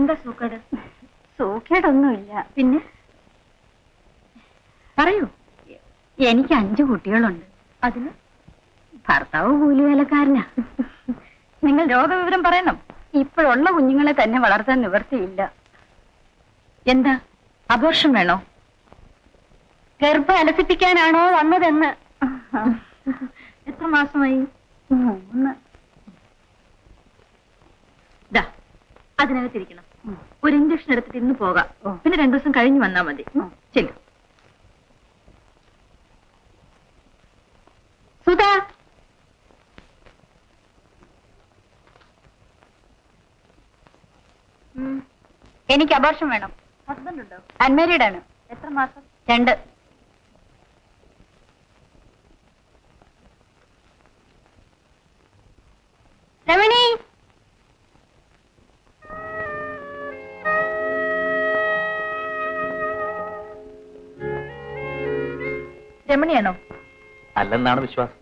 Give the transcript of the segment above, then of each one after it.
എന്താ സൂക്കേട്? സൂക്കേടൊന്നുമില്ല. പിന്നെ പറയൂ. എനിക്ക് 5 കുട്ടികളുണ്ട്. അതിന് ഭർത്താവ് കൂലിവേലക്കാരനാ. നിങ്ങൾ രോഗവിവരം പറയണം. ഇപ്പോഴുള്ള കുഞ്ഞുങ്ങളെ തന്നെ വളർത്താൻ നിവർത്തിയില്ല. എന്താ, അബോർഷൻ വേണോ? ഗർഭം അലസിപ്പിക്കാനാണോ വന്നതെന്ന്. എത്ര മാസമായി? 3. അതിനകത്തിരിക്കണം. ഒരു ഇഞ്ചക്ഷൻ എടുത്തിട്ട് ഇന്ന് പോകാം. പിന്നെ 2 ദിവസം കഴിഞ്ഞ് വന്നാ മതി. ചെല്ലും. സുധാ, എനിക്ക് അബോർഷൻ വേണം. ഹസ്ബൻഡ് ഉണ്ടോ? അൺമാരീഡ് ആണ്. എത്ര മാസം? 2. രമണി, രമണിയാണോ? അല്ലെന്നാണ് വിശ്വാസം.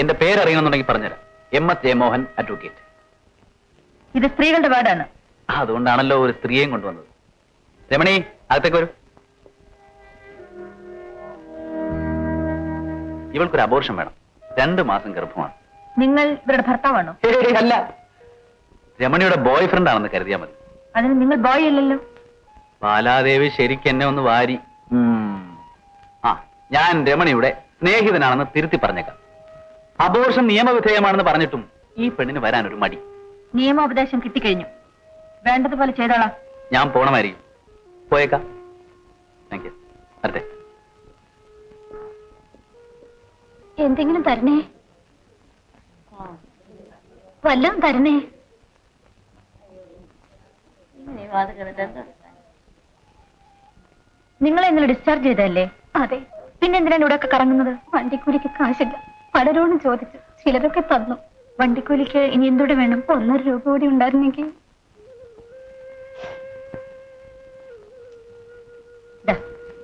എന്റെ പേരറിയണമെന്നുണ്ടെങ്കിൽ പറഞ്ഞുതരാം. MS Jayamohan, advocate. ഇത് സ്ത്രീകളുടെ വാർഡാണ്. അതുകൊണ്ടാണല്ലോ ഒരു സ്ത്രീയെയും കൊണ്ടുവന്നത്. രമണി, അകത്തേക്ക് വരൂ. ഇവൾക്കൊരു അബോർഷൻ വേണം. 2 മാസം ഗർഭമാണ്. നിങ്ങൾ ഇവരുടെ ഭർത്താവാണോ? അല്ല, രമണിയുടെ ബോയ് ഫ്രണ്ട് ആണെന്ന് കരുതിയാൽ മതി. അതിന് നിങ്ങൾ ബോയ് അല്ലല്ലോ. ബാലാദേവി ശരിക്കും എന്നെ ഒന്ന് വാരി. ഞാൻ രമണിയുടെ സ്നേഹിതനാണെന്ന് തിരുത്തി പറഞ്ഞേക്കാം. അബോർഷൻ നിയമവിധേയമാണെന്ന് പറഞ്ഞിട്ടും ഈ പെണ്ണിന് വരാനൊരു മടി. നിയമോപദേശം കിട്ടിക്കഴിഞ്ഞു. വേണ്ടതുപോലെ ചെയ്തോളാം. ഞാൻ പോണമായിരിക്കും. പോയേക്കാം. Thank you. അതെ, എന്തെങ്കിലും തരണേ, വല്ലതും തരണേ. നിങ്ങളെ ഇന്നലെ ഡിസ്ചാർജ് ചെയ്തല്ലേ? അതെ. പിന്നെ എന്തിനാണ് ഇവിടെ ഒക്കെ കറങ്ങുന്നത്? വണ്ടിക്കൂലിക്ക് കാശില്ല. പലരോടും ചോദിച്ചു, ചിലരൊക്കെ തന്നു. വണ്ടിക്കൂലിക്ക് ഇനി എന്തോടെ വേണം? 1.5 രൂപ കൂടി ഉണ്ടായിരുന്നെങ്കിൽ.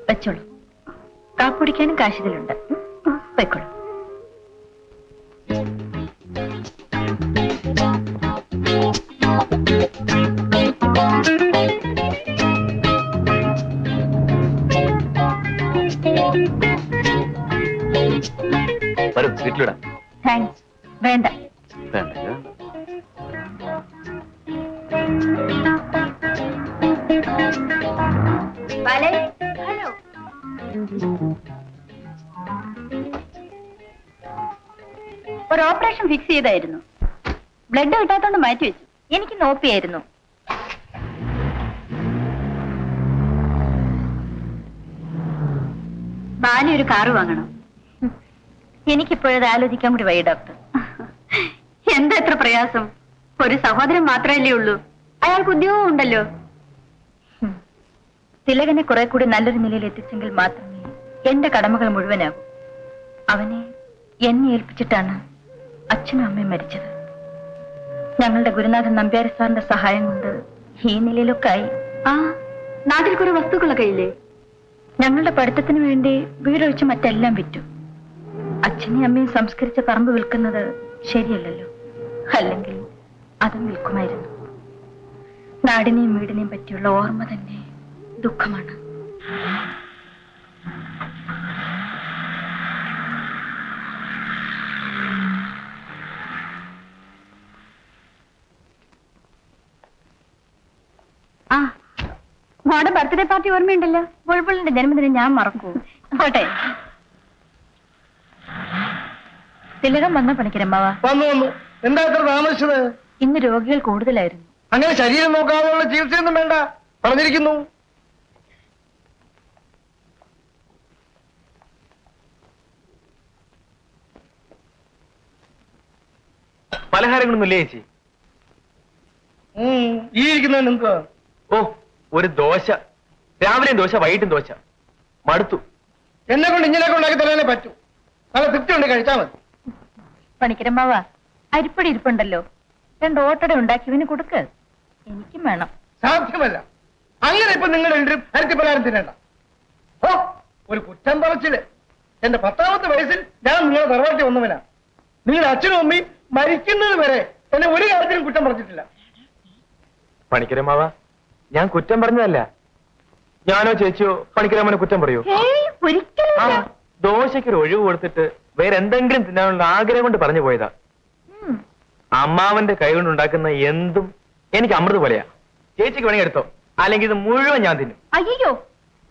വെച്ചോളൂ. കാക്കുടിക്കാനും കാശിതിലുണ്ട്. വെക്കോളൂ. വരും, വീട്ടിലിടാം. താങ്ക്സ്. വേണ്ട. ഹലോ. ഒരു ഓപ്പറേഷൻ ഫിക്സ് ചെയ്തായിരുന്നു. ബ്ലഡ് കിട്ടാത്തോണ്ട് മാറ്റി വെച്ചു. എനിക്ക് നോപ്പിയായിരുന്നു. ബാലി ഒരു കാറ് വാങ്ങണം. എനിക്കിപ്പോഴത് ആലോചിക്കാൻ കൂടി വയ്യ ഡോക്ടർ. എന്താ എത്ര പ്രയാസം? ഒരു സഹോദരൻ മാത്രമല്ലേ ഉള്ളൂ. അയാൾക്ക് ഉദ്യോഗം ഉണ്ടല്ലോ. തിലകനെ കുറെ കൂടി നല്ലൊരു നിലയിൽ എത്തിച്ചെങ്കിൽ മാത്രമേ എന്റെ കടമകൾ മുഴുവനാകൂ. അവനെ എന്നെ ഏൽപ്പിച്ചിട്ടാണ് അച്ഛനും അമ്മയും മരിച്ചത്. ഞങ്ങളുടെ ഗുരുനാഥൻ നമ്പ്യാരി സാറിന്റെ സഹായം കൊണ്ട് ഈ നിലയിലൊക്കെ ആയി. നാട്ടിൽ കുറെ വസ്തുക്കളൊക്കെ ഇല്ലേ? ഞങ്ങളുടെ പഠിത്തത്തിന് വേണ്ടി വീടൊഴിച്ച് മറ്റെല്ലാം വിറ്റു. അച്ഛനെയും അമ്മയും സംസ്കരിച്ച പറമ്പ് വിൽക്കുന്നത് ശരിയല്ലല്ലോ. അല്ലെങ്കിൽ അതും വിൽക്കുമായിരുന്നു. നാടിനെയും വീടിനെയും പറ്റിയുള്ള ഓർമ്മ തന്നെ ദുഃഖമാണ്. മോടെ ബർത്ത്ഡേ പാർട്ടി ഓർമ്മയുണ്ടല്ലോ? ബുൾബുളിന്റെ ജന്മദിനം ഞാൻ മറക്കൂ. പോട്ടെ. തിലകം വന്ന പണിക്കരമ്മാവ? വന്നു. എന്താ ഇത്ര താമസിച്ചത്? ഇന്ന് രോഗികൾ കൂടുതലായിരുന്നു. അങ്ങനെ ശരീരം നോക്കാതെയുള്ള ചികിത്സയൊന്നും വേണ്ട പറഞ്ഞിരിക്കുന്നു. പലഹാരങ്ങളൊന്നുമില്ലേ ചേച്ചി? ഈ ഇരിക്കുന്നതിന് എന്തുവാ? ഓ, ഒരു ദോശ. രാവിലെയും ദോശ, വൈകിട്ടും ദോശ. മടുത്തു. എന്നെ കൊണ്ട് ഇങ്ങനെയൊക്കെ ഉണ്ടാക്കി തരാനേ പറ്റൂ. നല്ല തൃപ്തി ഉണ്ട്, കഴിച്ചാൽ മതി. പണിക്കരമ്മാവ, അരിപ്പടി ഇരിപ്പുണ്ടല്ലോ, 2 ഓട്ടട ഉണ്ടാക്കി ഇവന് കൊടുക്ക്. എനിക്കും വേണം. സാധ്യമല്ല. അങ്ങനെ ഇപ്പൊ നിങ്ങൾ രണ്ടും അരത്തിപ്പലഹാരം തിന്നേണ്ട. ഓ, ഒരു കുറ്റം പറച്ചില്. എന്റെ 10ാമത്തെ വയസ്സിൽ ഞാൻ നിങ്ങളെ തറവാട്ടി വന്നവനാ. നിങ്ങളുടെ അച്ഛനും അമ്മയും മരിക്കുന്നത് വരെ എന്നെ ഒരു കാര്യത്തിലും കുറ്റം പറഞ്ഞിട്ടില്ല. പണിക്കരമാവ, ഞാൻ കുറ്റം പറഞ്ഞതല്ല. ഞാനോ ചേച്ചിയോ പണിക്കരമ്മനെ കുറ്റം പറയൂ? ഒരിക്കലും ആ, ദോശയ്ക്കൊരു ഒഴിവ് കൊടുത്തിട്ട് വേറെ എന്തെങ്കിലും തിന്നാനുള്ള ആഗ്രഹം കൊണ്ട് പറഞ്ഞു പോയതാ. അമ്മാവന്റെ കൈ കൊണ്ട് ഉണ്ടാക്കുന്ന എന്തും എനിക്ക് അമൃത് പോലെയാ. ചേച്ചിക്ക് വേണമെങ്കിൽ എടുത്തോ, അല്ലെങ്കിൽ ഇത് മുഴുവൻ ഞാൻ തിന്നും. അയ്യോ,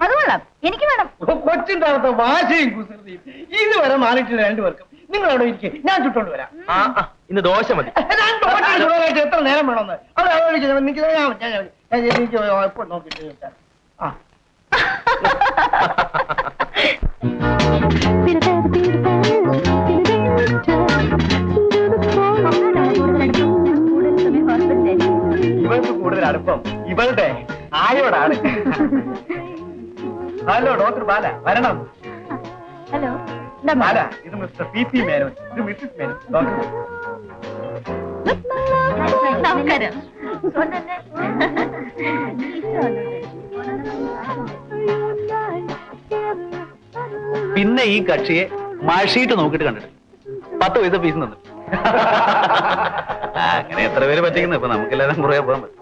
അത് കൊള്ളാം, എനിക്ക് വേണം. കൊച്ചിന്റെ അകത്ത് വാശിയും കുസൃതിയും ഇതുവരെ മാറിയിട്ടില്ല രണ്ടുപേർക്കും. നിങ്ങൾ അവിടെ ഇരിക്കും, ഞാൻ ചുട്ടോണ്ട് വരാം. ഇന്ന് ദോശ മതി. ഞാൻ ദോശ ചുടാനായിട്ട് എത്ര നേരം വേണമെന്ന് അവിടെ എനിക്ക് എപ്പോ നോക്കിട്ട് ചോദിച്ചാൽ. ആ ഇവൾക്ക് കൂടുതൽ അടുപ്പം ഇവളുടെ ആയോടാണ്. ഹലോ ഡോക്ടർ ബാല, വരണം. ഹലോ ബാല, ഇത് മിസ്റ്റർ പി മേനോൻ, ഇത് മിസ്സിസ് മേനോൻ. ഡോക്ടർ നമസ്കാരം. പിന്നെ ഈ കക്ഷിയെ മഴീട്ട് നോക്കിയിട്ട് കണ്ടിട്ട് 10 പൈസ ഫീസ് തന്നു. അങ്ങനെ എത്ര പേര് പറ്റിക്കുന്നു. ഇപ്പൊ നമുക്കെല്ലാരും പുറകെ പോകാൻ പറ്റും.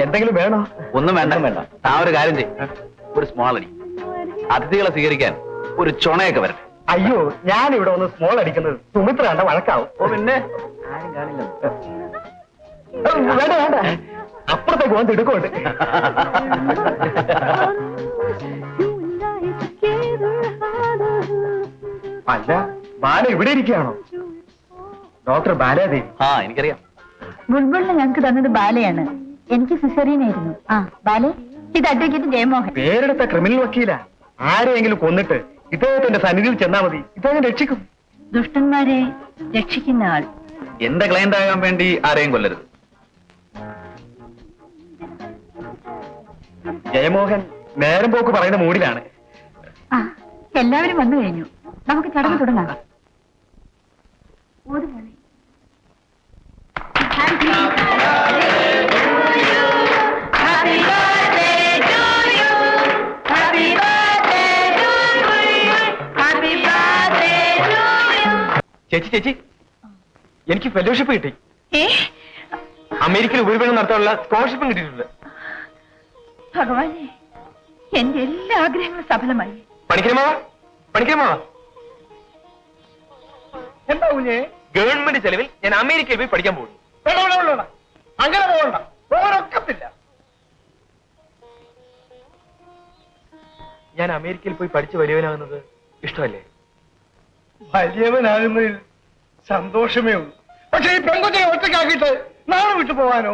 എന്തെങ്കിലും വേണോ? ഒന്നും വേണ്ട വേണ്ട. ആ ഒരു കാര്യം ചെയ്യും, ഒരു സ്മോൾ അടി. അതിഥികളെ സ്വീകരിക്കാൻ ഒരു ചുണയൊക്കെ വരട്ടെ. അയ്യോ, ഞാൻ ഇവിടെ ഒന്ന് സ്മോൾ അടിക്കുന്നത് സുമിത്ര കണ്ട വഴക്കാവും. ഓ പിന്നെ ആരും കാണില്ല. വേണ്ട വേണ്ട, അപ്പുറത്തേക്ക് പോകാൻ തിടുക്കമുണ്ട്. അല്ല, ബാല ഇവിടെ ഇരിക്കുകയാണോ? ഡോക്ടർ ബാലാദേവി. ആ എനിക്കറിയാം. ബുൾബുളിന് ഞങ്ങൾക്ക് തന്നത് ബാലയാണ്. എനിക്ക് സിസേറിയനായിരുന്നു. ആ ബാലെ, ഇത് അഡ്വക്കേറ്റ് ജയമോഹൻ. പേരെടുത്ത ക്രിമിനൽ വക്കീല. ആരെയെങ്കിലും കൊന്നിട്ട് ഇദ്ദേഹത്തിന്റെ സന്നിധിയിൽ ചെന്നാ മതി, ഇദ്ദേഹം രക്ഷിക്കും. ദുഷ്ടന്മാരെ രക്ഷിക്കുന്ന ആൾ. എന്റെ ക്ലയന്റ് ആകാൻ വേണ്ടി ആരെയും കൊല്ലരുത്. ജയമോഹൻ നേരം പോക്ക് പറയുന്ന മൂഡിലാണ്. ആ, എല്ലാവരും വന്നു കഴിഞ്ഞു. നമുക്ക് ചടങ്ങ് തുടങ്ങാം. ഓടുമോളെ. ചേച്ചി ചേച്ചി, എനിക്ക് ഫെലോഷിപ്പ് കിട്ടി. അമേരിക്കയിൽ ഉപരിപഠനം നടത്താനുള്ള സ്കോളർഷിപ്പും കിട്ടിയിട്ടുണ്ട്. ഭഗവാനെ, എന്റെ എല്ലാ ആഗ്രഹങ്ങളും സഫലമായി. പണിക്കരമാവ, പണിക്കരമാവ, എന്താ കുഞ്ഞേ? ഗവൺമെന്റ് ചെലവിൽ ഞാൻ അമേരിക്കയിൽ പോയി പഠിക്കാൻ പോകുന്നു. അങ്ങനെ പോകണ്ട, പോകാനൊക്കത്തില്ല. ഞാൻ അമേരിക്കയിൽ പോയി പഠിച്ച് വലിയവനാകുന്നത് ഇഷ്ടമല്ലേ? വലിയവനാകുന്നതിൽ സന്തോഷമേ ഉള്ളൂ. പക്ഷെ ഈ പെൺകുട്ടിയെ ഒറ്റയ്ക്കാക്കിയിട്ട് നാളെ വിട്ടു പോവാനോ?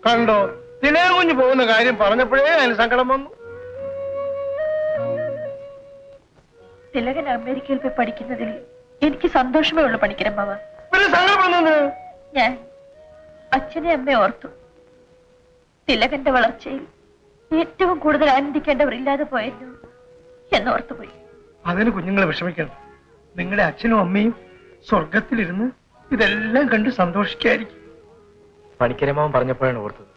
കണ്ടോ, തിലകുഞ്ഞ് പോകുന്ന കാര്യം പറഞ്ഞപ്പോഴേ അതിന് സങ്കടം വന്നു. തിലകൻ അമേരിക്കയിൽ പോയി പഠിക്കുന്നതിൽ എനിക്ക് സന്തോഷമേ ഉള്ളൂ പണിക്കരമ്മാവ. പിന്നെ സങ്കടം വന്നു. ഞാൻ അച്ഛനെ അമ്മയെ ഓർത്തു. തിലകന്റെ വളർച്ചയിൽ ഏറ്റവും കൂടുതൽ ആനന്ദിക്കേണ്ടവർ ഇല്ലാതെ പോയിരുന്നു എന്നോർത്തുപോയി. അതിന് കുഞ്ഞുങ്ങളെ വിഷമിക്കണം. നിങ്ങളുടെ അച്ഛനും അമ്മയും സ്വർഗത്തിലിരുന്ന് ഇതെല്ലാം കണ്ട് സന്തോഷിക്കായിരിക്കും. പണിക്കരമാവൻ പറഞ്ഞപ്പോഴാണ് ഓർത്തത്.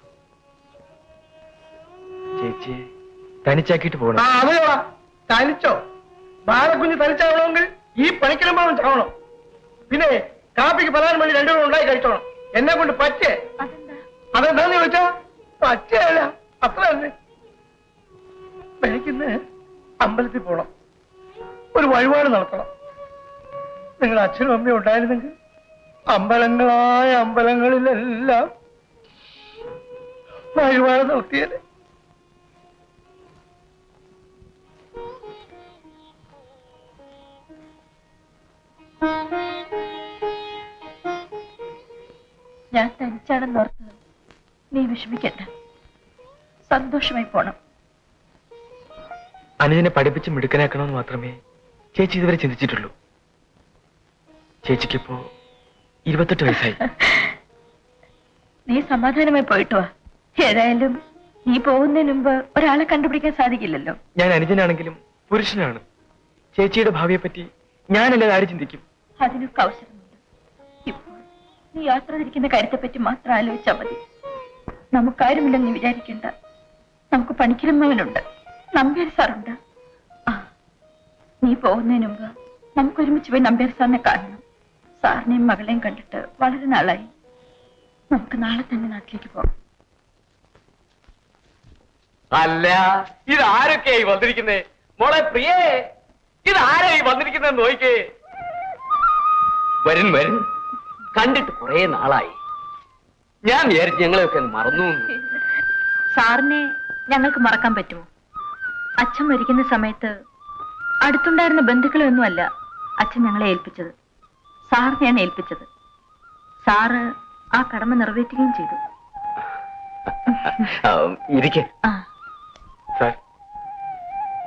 ചേച്ചി തനിച്ചാക്കിയിട്ട് പോകണം. അതെയോ? തനിച്ചോ? ബാലക്കുഞ്ഞ് തനിച്ചാവണമെങ്കിൽ ഈ പണിക്കരമാവൻ ചാവണം. പിന്നെ കാപ്പിക്ക് പലഹാരം വേണ്ടി രണ്ടുപേരും ഉണ്ടായി കഴിച്ചോണം. എന്നെ കൊണ്ട് പറ്റേ? അതെന്താന്ന് ചോദിച്ചാ പറ്റയല്ല, അത്ര തന്നെ. എനിക്കിന്ന് അമ്പലത്തിൽ പോണം, ഒരു വഴിപാട് നടത്തണം. നിങ്ങൾ അച്ഛനും അമ്മയും ഉണ്ടായിരുന്നെങ്കിൽ അമ്പലങ്ങളായ അമ്പലങ്ങളിലെല്ലാം വഴിപാട് നടത്തിയത്. ഞാൻ തനിച്ചാണെന്ന് ഓർത്തത് നീ വിഷമിക്കണ്ട, സന്തോഷമായി പോണം. അനുജനെ പഠിപ്പിച്ച് മിടുക്കനാക്കണമെന്ന് മാത്രമേ ചേച്ചി ഇതുവരെ ചിന്തിച്ചിട്ടുള്ളൂ. ചേച്ചിക്കിപ്പോ 28 വയസ്സായി. നീ സമാധാനമായി പോയിട്ട് വാ. ഏതായാലും നീ പോകുന്നതിന് മുമ്പ് ഒരാളെ കണ്ടുപിടിക്കാൻ സാധിക്കില്ലല്ലോ. ഞാൻ അനുജനാണെങ്കിലും പുരുഷനാണ്. ചേച്ചിയുടെ ഭാവിയെ പറ്റി ഞാനല്ലാതെ ആര് ചിന്തിക്കും? അതിനൊക്കെ അവസരമുണ്ട്. ഇപ്പോൾ നീ യാത്ര തിരിക്കുന്ന കാര്യത്തെപ്പറ്റി മാത്രം ആലോചിച്ചാൽ മതി. നമുക്കാരുമില്ലെന്ന് നീ വിചാരിക്കണ്ട. നമുക്ക് പണിക്കരമ്മവനുണ്ട്, നമ്പ്യാർ സാറുണ്ട്. ആ, നീ പോകുന്നതിന് മുമ്പ് നമുക്ക് ഒരുമിച്ച് പോയി നമ്പ്യാർ സാറിനെ കാണണം. സാറിനെയും മകളെയും കണ്ടിട്ട് വളരെ നാളായി. നമുക്ക് നാളെ തന്നെ നാട്ടിലേക്ക് പോകാം. അല്ല, ഇതാരൊക്കെയായി വന്നിരിക്കുന്നേ? മോളെ പ്രിയേ, ഇതാരായി വന്നിരിക്കുന്നത് നോയിക്കേ. വരും വരും, കണ്ടിട്ട് കുറെ നാളായി. ഞാൻ വിചാരിച്ചു ഞങ്ങളെയൊക്കെ മറന്നു. സാറിനെ ഞങ്ങൾക്ക് മറക്കാൻ പറ്റുമോ? അച്ഛൻ മരിക്കുന്ന സമയത്ത് അടുത്തുണ്ടായിരുന്ന ബന്ധുക്കളൊന്നുമല്ല അച്ഛൻ ഞങ്ങളെ ഏൽപ്പിച്ചത്, സാറിനെയാണ് ഏൽപ്പിച്ചത്. സാറ് ആ കടമ നിറവേറ്റുകയും ചെയ്തു. ഇരിക്കെ ആ, സാർ,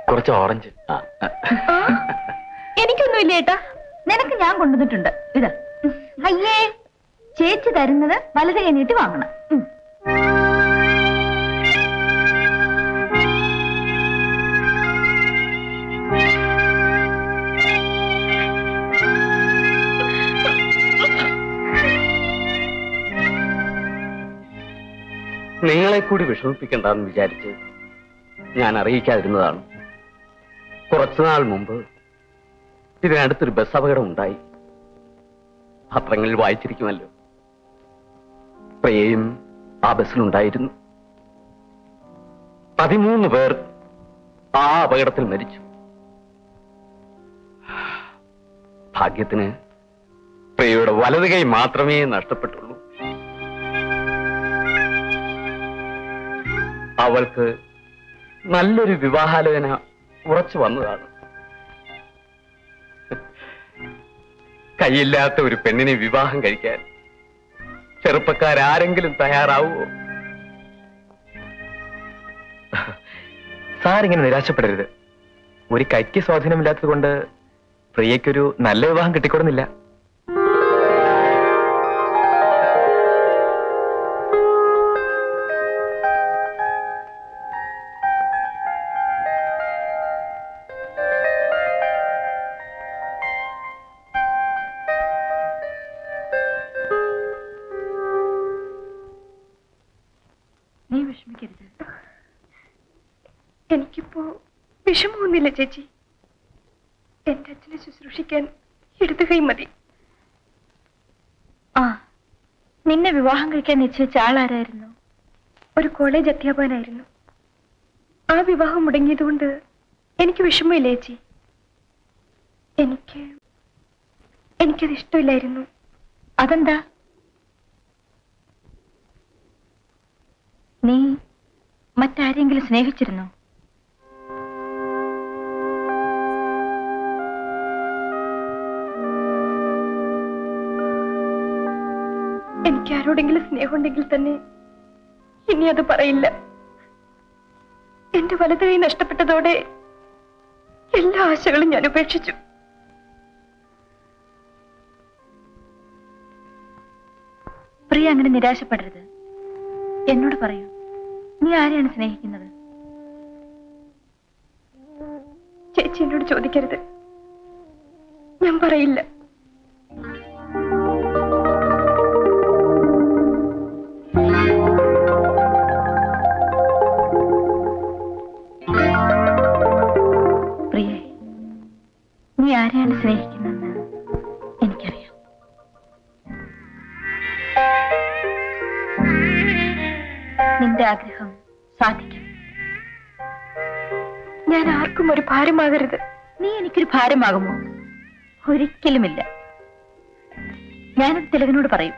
കുറച്ച് ഓറഞ്ച്. എനിക്കൊന്നുമില്ല ഏട്ടാ, നിനക്ക് ഞാൻ കൊണ്ടുവന്നിട്ടുണ്ട്. ഇത് അയ്യേ, ചേച്ചി തരുന്നത് വലത് കഴിഞ്ഞിട്ട് വാങ്ങണം. നിങ്ങളെ കൂടി വിഷമിപ്പിക്കണ്ടെന്ന് വിചാരിച്ച് ഞാൻ അറിയിക്കാതിരുന്നതാണ്. കുറച്ചുനാൾ മുമ്പ് ഇതിനടുത്തൊരു ബസ് അപകടം ഉണ്ടായി. പത്രങ്ങളിൽ വായിച്ചിരിക്കുമല്ലോ. പ്രിയയും ആ ബസ്സിലുണ്ടായിരുന്നു. 13 പേർ ആ അപകടത്തിൽ മരിച്ചു. ഭാഗ്യത്തിന് പ്രിയയുടെ വലത് കൈ മാത്രമേ നഷ്ടപ്പെട്ടുള്ളൂ. അവൾക്ക് നല്ലൊരു വിവാഹാലോചന ഉറച്ചു വന്നതാണ്. കൈയില്ലാത്ത ഒരു പെണ്ണിനെ വിവാഹം കഴിക്കാൻ ചെറുപ്പക്കാരാരെങ്കിലും തയ്യാറാവുമോ? സാർ ഇങ്ങനെ നിരാശപ്പെടരുത്. ഒരു കൈക്ക് സ്വാധീനമില്ലാത്തത് കൊണ്ട് പ്രിയയ്ക്കൊരു നല്ല വിവാഹം കിട്ടിക്കൊടുന്നില്ല. നീ വിഷമിക്കരുത്. എനിക്കിപ്പോ വിഷമമൊന്നുമില്ല ചേച്ചി. എന്റെ അച്ഛനെ ശുശ്രൂഷിക്കാൻ ഇടത് കൈ മതി. ആ, നിന്നെ വിവാഹം കഴിക്കാൻ നിശ്ചയിച്ച ആളാരായിരുന്നു? ഒരു കോളേജ് അധ്യാപകനായിരുന്നു. ആ വിവാഹം മുടങ്ങിയതുകൊണ്ട് എനിക്ക് വിഷമമില്ല ചേച്ചി. എനിക്കത് ഇഷ്ടമില്ലായിരുന്നു. അതെന്താ? നീ മറ്റാരെങ്കിലും സ്നേഹിച്ചിരുന്നോ? എനിക്ക് ആരോടെങ്കിലും സ്നേഹമുണ്ടെങ്കിൽ തന്നെ ഇനി അത് പറയില്ല. എന്റെ വലത് കൈ നഷ്ടപ്പെട്ടതോടെ എല്ലാ ആശകളും ഞാൻ ഉപേക്ഷിച്ചു. പ്രിയ അങ്ങനെ നിരാശപ്പെടരുത്. എന്നോട് പറയൂ, നീ ആരെയാണ് സ്നേഹിക്കുന്നത്? ചേച്ചി എന്നോട് ചോദിക്കരുത്, ഞാൻ പറയില്ല. പ്രിയേ, നീ ആരെയാണ് സ്നേഹിക്കുന്നതെന്ന് എനിക്കറിയാം. നിന്റെ ആഗ്രഹം സാധിക്കും. ഞാൻ ആർക്കും ഒരു ഭാരമാകരുത്. നീ എനിക്കൊരു ഭാരമാകുമോ? ഒരിക്കലുമില്ല. ഞാനത് തിലകനോട് പറയും.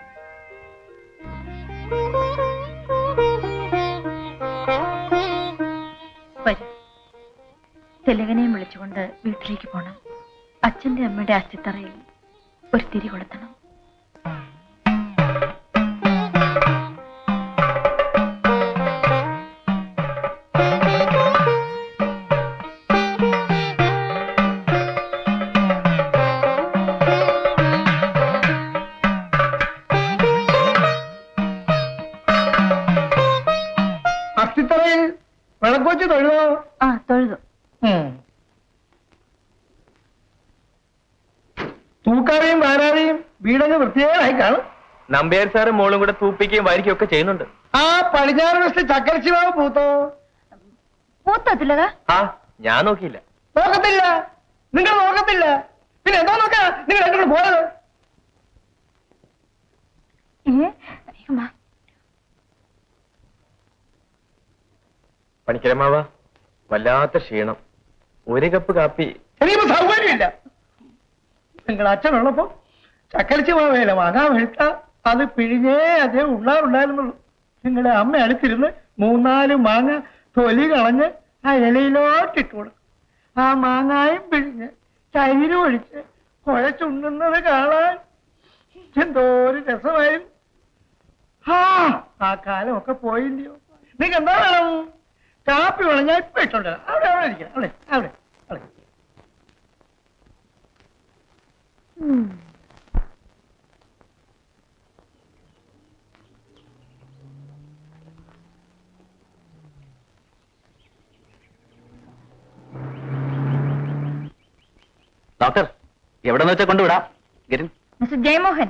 വരൂ, തിലകനെയും വിളിച്ചുകൊണ്ട് വീട്ടിലേക്ക് പോണം. അച്ഛന്റെ അമ്മയുടെ അസ്ഥിത്തറയിൽ ഒരു തിരി കൊളുത്തണം. അസ്ഥിത്തറയിൽ വിളക്കൊച്ച് തൊഴുവോ? ആ, തൊഴുതു. തൂക്കാറയും വാരാറയും വീടങ്ങ് വൃത്തിയായി കാണും. നമ്പ്യാർ സാറും മോളും കൂടെ തൂപ്പിക്കുകയും വാരിക്കുകയും ഒക്കെ ചെയ്യുന്നുണ്ട്. ആ പടിഞ്ഞാറ് വശത്ത് ചക്കരച്ചിവാവ് പൂത്തോ? പൂത്തോ തിലക? ആ ഞാൻ നോക്കിയില്ല. നോക്കത്തില്ല, നിങ്ങൾ നോക്കത്തില്ല, പിന്നെ എന്തോ നോക്കാ നിങ്ങൾ രണ്ടുകൂടെ പോയത്? പണിക്കരമാവ വല്ലാത്ത ക്ഷീണം. ഒരു കപ്പ് കാപ്പി. എനിക്കിപ്പോ സൗകര്യമില്ല. നിങ്ങൾ അച്ഛനുള്ളപ്പോ ചക്കരിച്ച് പോവേല വാങ്ങാൻ വേണ്ട, അത് പിഴിഞ്ഞേ അതേ ഉള്ളാറുണ്ടായിരുന്നുള്ളൂ. നിങ്ങളുടെ അമ്മ അടുത്തിരുന്ന് 3-4 മാങ്ങ തൊലി കളഞ്ഞ് ആ ഇലയിലോട്ടിട്ട് കൊടുക്കും. ആ മാങ്ങായും പിഴിഞ്ഞ് തൈര് ഒഴിച്ച് കുഴച്ചുണ്ണുന്നത് കാണാൻ എന്തോ ഒരു രസമായിരുന്നു. ആ കാലമൊക്കെ പോയില്ലയോ. നിങ്ങൾക്ക് എന്താ വേണം? കാപ്പി വേണം, ഞാൻ ഇപ്പൊ ഇട്ടുണ്ട്. അവിടെ അവിടെ ഇരിക്കണം, അവിടെ അവിടെ അവിടെ. ഡോക്ടർ എവിടെ വെച്ചാൽ കൊണ്ടുവിടാം. മിസ്റ്റർ ജയമോഹൻ,